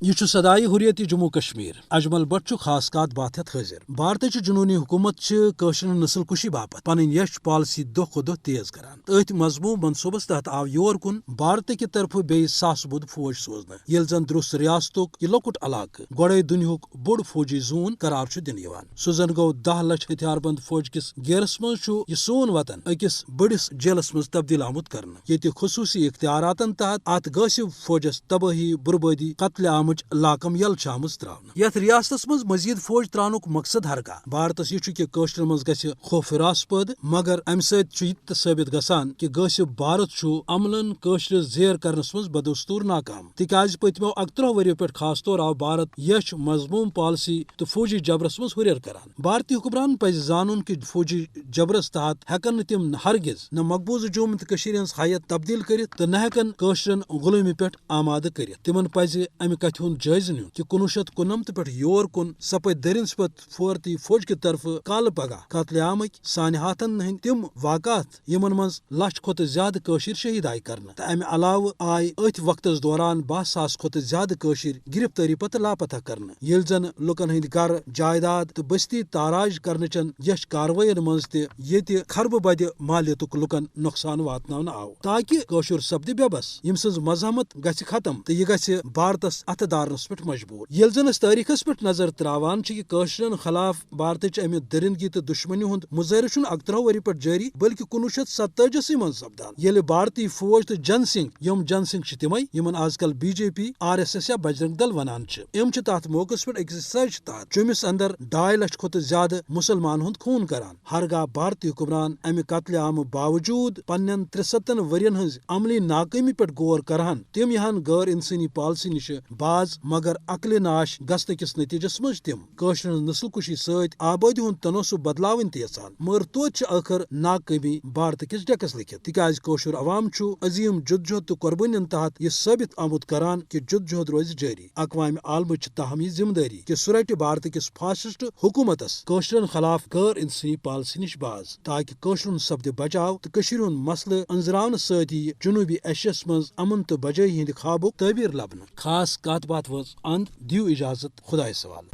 یہ سدائے حریت جموں کشمیر اجمل بٹ خاص کات بات ہتھ حاضر بھارت جنونی حکومت قشر نسل کشی باپت پن یش پالسی دہ کھو دہ تیز کران ات مضمون منصوبس تحت آو یور کن بھارت کہ طرف بیس ساس بود فوج سوزن یل زن درست ریاستک یہ لکٹ علاقہ گوڑے دنیاک بوڑ فوجی زون قرار دن سہ زن گو 10 لچھ ہتھیار بند فوج کس گیرس مز یہ سون وطن اکس بڑس جیلس مز تبدیل آمت کرنا یہ خصوصی اختیاراتن تحت ات غاصب فوجس تباہی بربادی قتل عام لاکم یل تراؤن یتھ ریاستس مز مزید فوج ترانک مقصد ہرگاہ بھارتس یہ کہ قشر مز گژھِ خوف راس پد مگر امہ سۭتۍ ثابت گژھان کہ غاصب بھارت عملن قشر زیر کرنس مز بدستور ناکام تکیاز پتمو 31 ؤریو پہ خاص طور آو بھارت یش مضموم پالسی تو فوجی جبرس مز ہریر کران بھارتی حکمران پز زانن کہ فوجی جبرس تحت ہیکن تم ہرگز نہ مقبوضہ جوم تو حیت تبدیل کرت تو نہ ہیکن قشرن غلٲمی پہ آمادہ کرت تمن پز امہ کتھ ہند جائزہ نیون کہ 1999 پہ یور کن سپد درن سپت فورتی فوج کی طرف کال پگہ قتل عامک سانہ ہاتھن ہند تم واقعات یمن مز لچھ کھت زیادہ قشر شہید آئی کرنا تو امہ علاوہ آئی ات وقتس دوران 20 ساس کھت زیادہ قشر گرفتاری پتہ لاپتہ کرنا یل زن لکن ہند گھر جائیداد تو بستی تاراج کرنچن یش کاروائین مز تہ خربہ بد مالیتک لکن نقصان واتناؤن آو تاکہ قشر سپدِ بے بس یم سز مزاحمت گژھِ ختم تو یہ گژھِ بھارتس اتھ دارنس پہ مجبور یل زن اس تاریخس پہ نظر تراوان کہ قشرن خلاف بھارتچ امہ درندگی تو دشمنی ہند مظاہرہ 31 ؤری پہ جاری بلکہ 1947 من سپدان یل بھارتی فوج تو جن سنگھ تمے یمن آز کل بی جے پی RSS یا بجرنگ دل ونان ام تحت موقع پہ اکس سرچ تحت جمس اندر 2.5 لچھ کھت زیادہ مسلمان ہند خون کران ہرگاہ بھارتی حکمران امہ قتل عام باوجود پنن 63 ورین ہز عملی ناکامی پہ غور کرہن تم یہان غیر انسانی پالسی نش باز مگر عقل ناش گژھنہ کس نتیجس مز تم قشر نسل کشی ست آبادی ہند تناسب بدلاون یژھان مگر توت آخر ناکامی بھارت کس ڈیکس لکھت تکیاز قشر عوام عظیم جدوجہد تو قربانین تحت یہ ثابت آمد کران کہ جدوجہد روز جاری اقوام عالم تاہم یہ ذمہ داری کہ سہ رٹہ بھارت کس فاسسٹ حکومتس قشرن خلاف غیر انسانی پالسی نش باز تاکہ قشرن سپدِ بچاؤ تو ہند مسئلہ انزراون ست جنوبی ایشیاس مز امن تو بجائی ہند خوابک تعبیر لبنہ خاص کات بات وز اند دیو اجازت خدائے سوال